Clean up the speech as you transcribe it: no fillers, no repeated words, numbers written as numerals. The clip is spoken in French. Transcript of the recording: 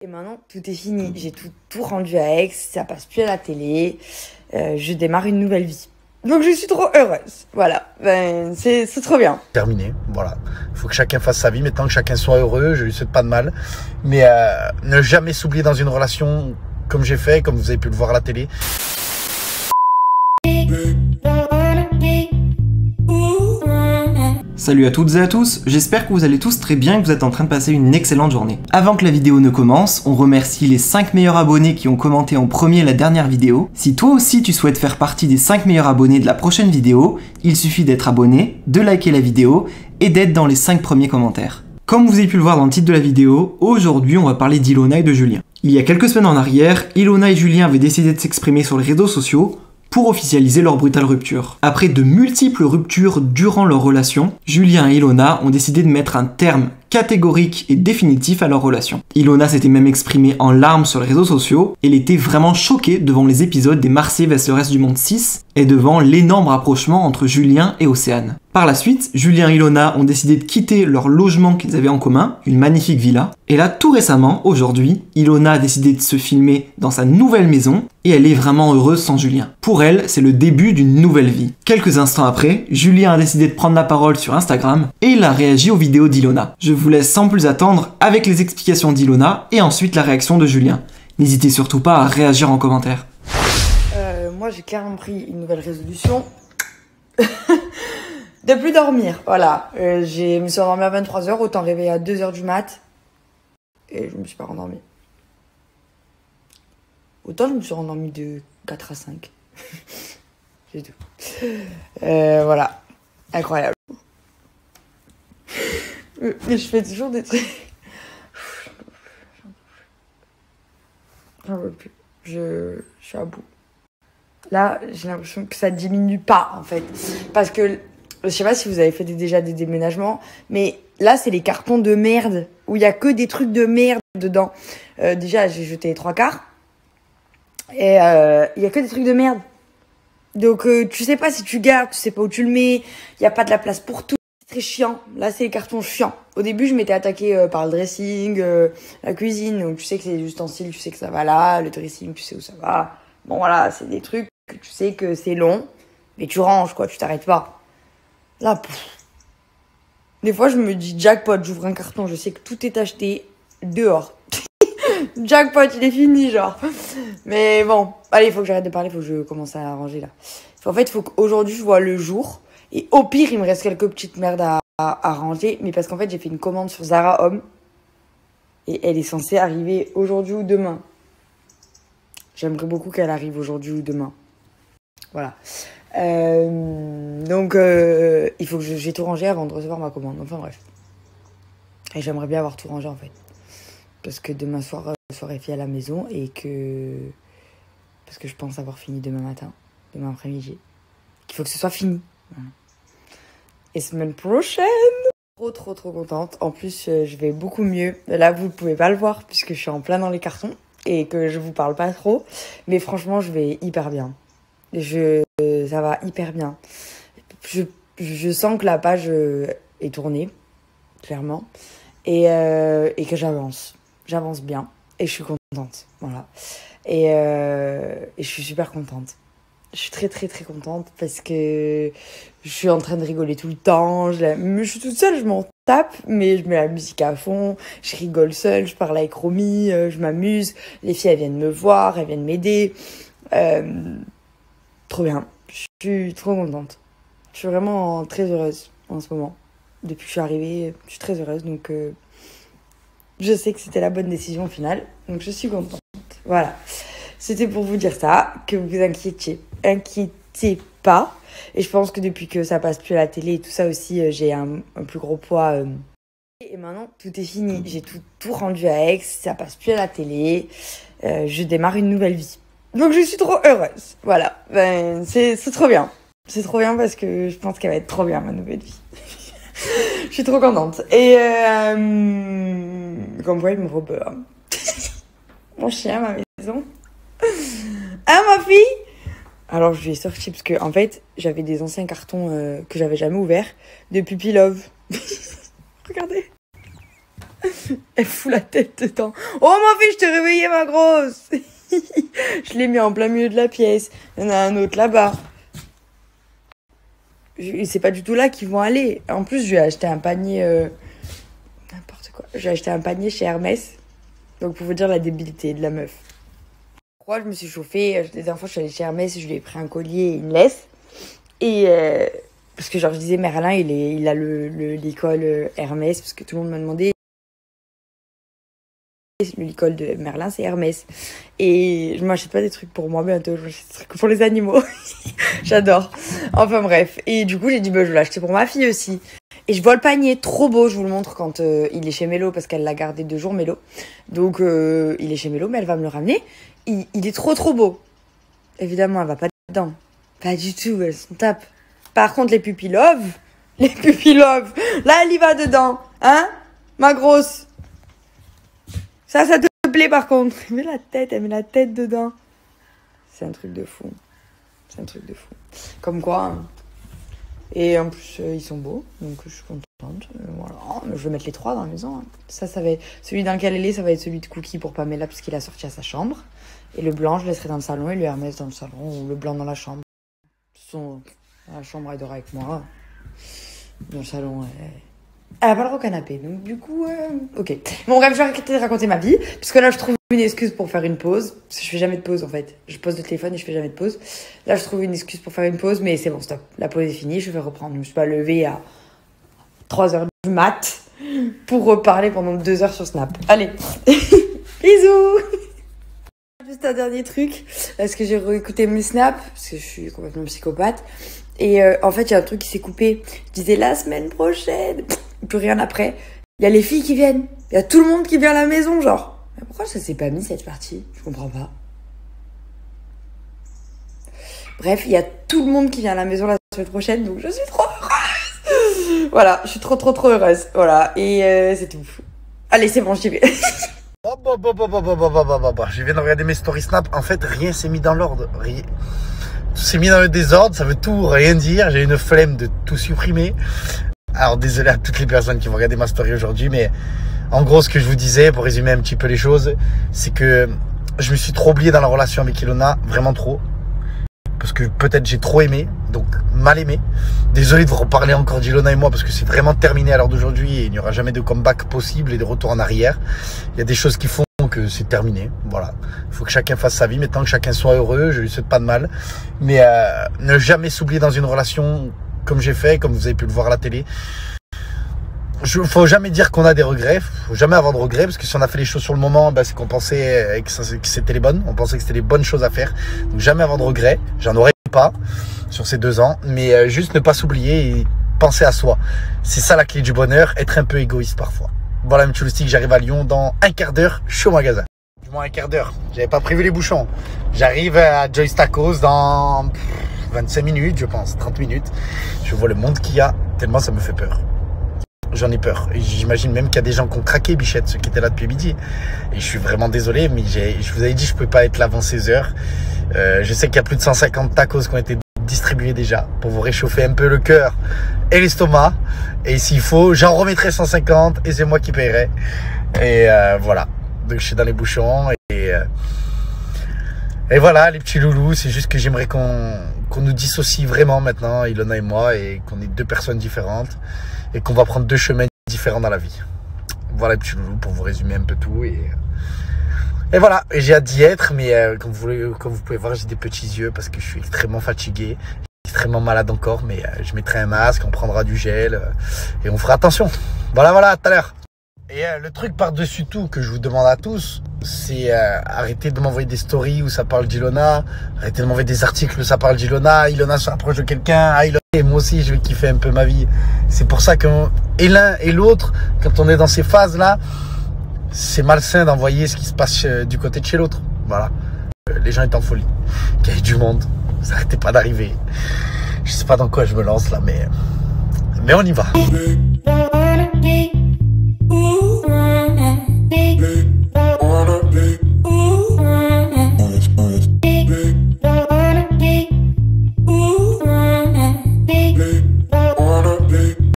Et maintenant, tout est fini. J'ai tout rendu à Aix, ça passe plus à la télé. Je démarre une nouvelle vie. Donc je suis trop heureuse. Voilà, c'est trop bien. Terminé, voilà. Il faut que chacun fasse sa vie, mais tant que chacun soit heureux, je lui souhaite pas de mal. Mais ne jamais s'oublier dans une relation comme j'ai fait, comme vous avez pu le voir à la télé. Salut à toutes et à tous, j'espère que vous allez tous très bien et que vous êtes en train de passer une excellente journée. Avant que la vidéo ne commence, on remercie les 5 meilleurs abonnés qui ont commenté en premier la dernière vidéo. Si toi aussi tu souhaites faire partie des 5 meilleurs abonnés de la prochaine vidéo, il suffit d'être abonné, de liker la vidéo et d'être dans les 5 premiers commentaires. Comme vous avez pu le voir dans le titre de la vidéo, aujourd'hui on va parler d'Ilona et de Julien. Il y a quelques semaines en arrière, Ilona et Julien avaient décidé de s'exprimer sur les réseaux sociaux pour officialiser leur brutale rupture. Après de multiples ruptures durant leur relation, Julien et Ilona ont décidé de mettre un terme catégorique et définitif à leur relation. Ilona s'était même exprimée en larmes sur les réseaux sociaux, et elle était vraiment choquée devant les épisodes des Marseillais vs le reste du monde 6 et devant l'énorme rapprochement entre Julien et Océane. Par la suite, Julien et Ilona ont décidé de quitter leur logement qu'ils avaient en commun, une magnifique villa, et là tout récemment, aujourd'hui, Ilona a décidé de se filmer dans sa nouvelle maison et elle est vraiment heureuse sans Julien. Pour elle, c'est le début d'une nouvelle vie. Quelques instants après, Julien a décidé de prendre la parole sur Instagram et il a réagi aux vidéos d'Ilona. Je vous laisse sans plus attendre avec les explications d'Ilona et ensuite la réaction de Julien. N'hésitez surtout pas à réagir en commentaire. Moi, j'ai clairement pris une nouvelle résolution de plus dormir. Voilà, je me suis endormie à 23h, autant réveiller à 2h du mat et je me suis pas rendormie. Autant je me suis rendormie de 4 à 5. C'est tout. Voilà, incroyable. Mais je fais toujours des trucs. J'en veux plus. Je suis à bout. Là, j'ai l'impression que ça diminue pas, en fait. Parce que, je sais pas si vous avez fait déjà des déménagements, mais là, c'est les cartons de merde, où il y a que des trucs de merde dedans. Déjà, j'ai jeté les 3/4. Et il y a que des trucs de merde. Donc, tu sais pas si tu gardes, tu sais pas où tu le mets. Il y a pas de la place pour tout. C'est très chiant. Là, c'est les cartons chiants. Au début, je m'étais attaquée par le dressing, la cuisine. Donc, tu sais que c'est des ustensiles, tu sais que ça va là. Le dressing, tu sais où ça va. Bon, voilà, c'est des trucs que tu sais que c'est long. Mais tu ranges, quoi. Tu t'arrêtes pas. Là, des fois, je me dis jackpot. J'ouvre un carton. Je sais que tout est acheté dehors. Jackpot, il est fini, genre. Mais bon, allez, il faut que j'arrête de parler, il faut que je commence à ranger, là. En fait, il faut qu'aujourd'hui, je vois le jour. Et au pire, il me reste quelques petites merdes à ranger. Mais parce qu'en fait, j'ai fait une commande sur Zara Home. Et elle est censée arriver aujourd'hui ou demain. J'aimerais beaucoup qu'elle arrive aujourd'hui ou demain. Voilà. Donc, il faut que j'ai tout rangé avant de recevoir ma commande. Enfin, bref. Et j'aimerais bien avoir tout rangé, en fait. Parce que demain soir, soirée fille à la maison et que... Parce que je pense avoir fini demain matin, demain après-midi. Qu'il faut que ce soit fini. Voilà. Et semaine prochaine, trop contente. En plus, je vais beaucoup mieux. Là, vous ne pouvez pas le voir puisque je suis en plein dans les cartons et que je vous parle pas trop. Mais franchement, je vais hyper bien. Ça va hyper bien. Je sens que la page est tournée, clairement. Et que j'avance. J'avance bien et je suis contente, voilà. Et je suis super contente. Je suis très contente parce que je suis en train de rigoler tout le temps. Je suis toute seule, je m'en tape, mais je mets la musique à fond. Je rigole seule, je parle avec Romy, je m'amuse. Les filles, elles viennent me voir, elles viennent m'aider. Trop bien. Je suis trop contente. Je suis vraiment très heureuse en ce moment. Depuis que je suis arrivée, je suis très heureuse, donc... Je sais que c'était la bonne décision au final, donc je suis contente. Voilà, c'était pour vous dire ça, que vous vous inquiétez pas. Et je pense que depuis que ça passe plus à la télé et tout ça aussi, j'ai un plus gros poids. Et maintenant, tout est fini. J'ai tout rendu à Aix, ça passe plus à la télé. Je démarre une nouvelle vie. Donc je suis trop heureuse. Voilà, c'est trop bien. C'est trop bien parce que je pense qu'elle va être trop bien, ma nouvelle vie. Je suis trop contente. Et comme quoi, il me rebeurre. Mon chien, ma maison. Ah, ma fille! Alors, je lui ai sorti parce que, en fait, j'avais des anciens cartons que j'avais jamais ouverts de Puppy Love. Regardez. Elle fout la tête dedans. Oh ma fille, je t'ai réveillée ma grosse. Je l'ai mis en plein milieu de la pièce. Il y en a un autre là-bas. C'est pas du tout là qu'ils vont aller. En plus, je lui ai acheté un panier... n'importe quoi. J'ai acheté un panier chez Hermès. Donc pour vous dire la débilité de la meuf. Je crois que je me suis chauffée. La dernière fois, je suis allée chez Hermès. Je lui ai pris un collier et une laisse. Et... parce que genre, je disais, Merlin, il a l'école Hermès. Parce que tout le monde m'a demandé. L'école de Merlin, c'est Hermès. Et je m'achète pas des trucs pour moi bientôt, je m'achète des trucs pour les animaux. J'adore. Enfin bref. Et du coup, j'ai dit, bah, je vais l'acheter pour ma fille aussi. Et je vois le panier, trop beau, je vous le montre quand il est chez Mélo, parce qu'elle l'a gardé 2 jours, Mélo. Donc, il est chez Mélo, mais elle va me le ramener. Il est trop beau. Évidemment, elle va pas dedans. Pas du tout, elle s'en tape. Par contre, les pupilles love, là, elle y va dedans. Hein, ma grosse? Ça te plaît par contre. Elle met la tête dedans. C'est un truc de fou. Comme quoi. Hein. Et en plus, ils sont beaux. Donc je suis contente. Voilà. Je vais mettre les 3 dans la maison. Hein. Ça va être... Celui dans lequel elle est, ça va être celui de Cookie pour Pamela, puisqu'il a sorti à sa chambre. Et le blanc, je laisserai dans le salon. Et le Hermès dans le salon. Ou le blanc dans la chambre. Dans la chambre, elle dort avec moi. Dans le salon, elle a pas le droit au canapé, donc du coup, ok. Bon bref, je vais arrêter de raconter ma vie, puisque là je trouve une excuse pour faire une pause, parce que je fais jamais de pause en fait. Je pose le téléphone et je fais jamais de pause. Là je trouve une excuse pour faire une pause, mais c'est bon, stop. La pause est finie, je vais reprendre. Je me suis pas levée à 3h du mat pour reparler pendant 2 heures sur Snap. Allez, bisous. Juste un dernier truc, parce que j'ai réécouté mes snaps, parce que je suis complètement psychopathe. Et en fait, il y a un truc qui s'est coupé. Je disais la semaine prochaine. Plus rien après. Il y a les filles qui viennent. Il y a tout le monde qui vient à la maison, genre. Mais pourquoi ça s'est pas mis cette partie? Je comprends pas. Bref, il y a tout le monde qui vient à la maison la semaine prochaine, donc je suis trop heureuse. Voilà, je suis trop heureuse. Voilà, et c'est tout. Allez, c'est bon, j'y vais. Je viens de regarder mes stories Snap. En fait, rien s'est mis dans l'ordre. Rien. Tout s'est mis dans le désordre. Ça veut tout rien dire. J'ai une flemme de tout supprimer. Alors, désolé à toutes les personnes qui vont regarder ma story aujourd'hui, mais en gros, ce que je vous disais, pour résumer un petit peu les choses, c'est que je me suis trop oublié dans la relation avec Ilona. Vraiment trop. Parce que peut-être j'ai trop aimé, donc mal aimé. Désolé de vous reparler encore d'Ilona et moi, parce que c'est vraiment terminé à l'heure d'aujourd'hui et il n'y aura jamais de comeback possible et de retour en arrière. Il y a des choses qui font que c'est terminé, voilà. Il faut que chacun fasse sa vie, mais tant que chacun soit heureux, je lui souhaite pas de mal. Mais ne jamais s'oublier dans une relation comme j'ai fait, comme vous avez pu le voir à la télé. Faut jamais dire qu'on a des regrets, faut jamais avoir de regrets, parce que si on a fait les choses sur le moment, c'est qu'on pensait que c'était les bonnes, on pensait que c'était les bonnes choses à faire. Donc jamais avoir de regrets, j'en aurais pas sur ces 2 ans, mais juste ne pas s'oublier et penser à soi. C'est ça la clé du bonheur, être un peu égoïste parfois. Voilà, M. Lustig, j'arrive à Lyon dans un quart d'heure, je suis au magasin. Du moins un quart d'heure, j'avais pas prévu les bouchons. J'arrive à Joyce Tacos dans 25 minutes, je pense, 30 minutes. Je vois le monde qu'il y a, tellement ça me fait peur. J'en ai peur. Et j'imagine même qu'il y a des gens qui ont craqué, Bichette, ceux qui étaient là depuis midi. Et je suis vraiment désolé, mais je vous avais dit, je ne peux pas être là avant 16 heures. Je sais qu'il y a plus de 150 tacos qui ont été distribués déjà pour vous réchauffer un peu le cœur et l'estomac. Et s'il faut, j'en remettrai 150 et c'est moi qui paierai. Et voilà. Donc je suis dans les bouchons. Et voilà, les petits loulous, c'est juste que j'aimerais qu'on nous dissocie vraiment maintenant, Ilona et moi, et qu'on est 2 personnes différentes. Et qu'on va prendre 2 chemins différents dans la vie. Voilà les petits loulous pour vous résumer un peu tout. Et voilà, et j'ai hâte d'y être, mais comme vous pouvez voir, j'ai des petits yeux parce que je suis extrêmement fatigué, extrêmement malade encore, mais je mettrai un masque, on prendra du gel et on fera attention. Voilà, à tout à l'heure. Et le truc par-dessus tout que je vous demande à tous, c'est arrêtez de m'envoyer des stories où ça parle d'Ilona, arrêtez de m'envoyer des articles où ça parle d'Ilona, Ilona se rapproche de quelqu'un, et moi aussi je vais kiffer un peu ma vie. C'est pour ça que et l'un et l'autre, quand on est dans ces phases-là, c'est malsain d'envoyer ce qui se passe du côté de chez l'autre. Voilà, les gens étaient en folie, qu'il y ait du monde, ça n'arrêtait pas d'arriver. Je sais pas dans quoi je me lance là, mais on y va.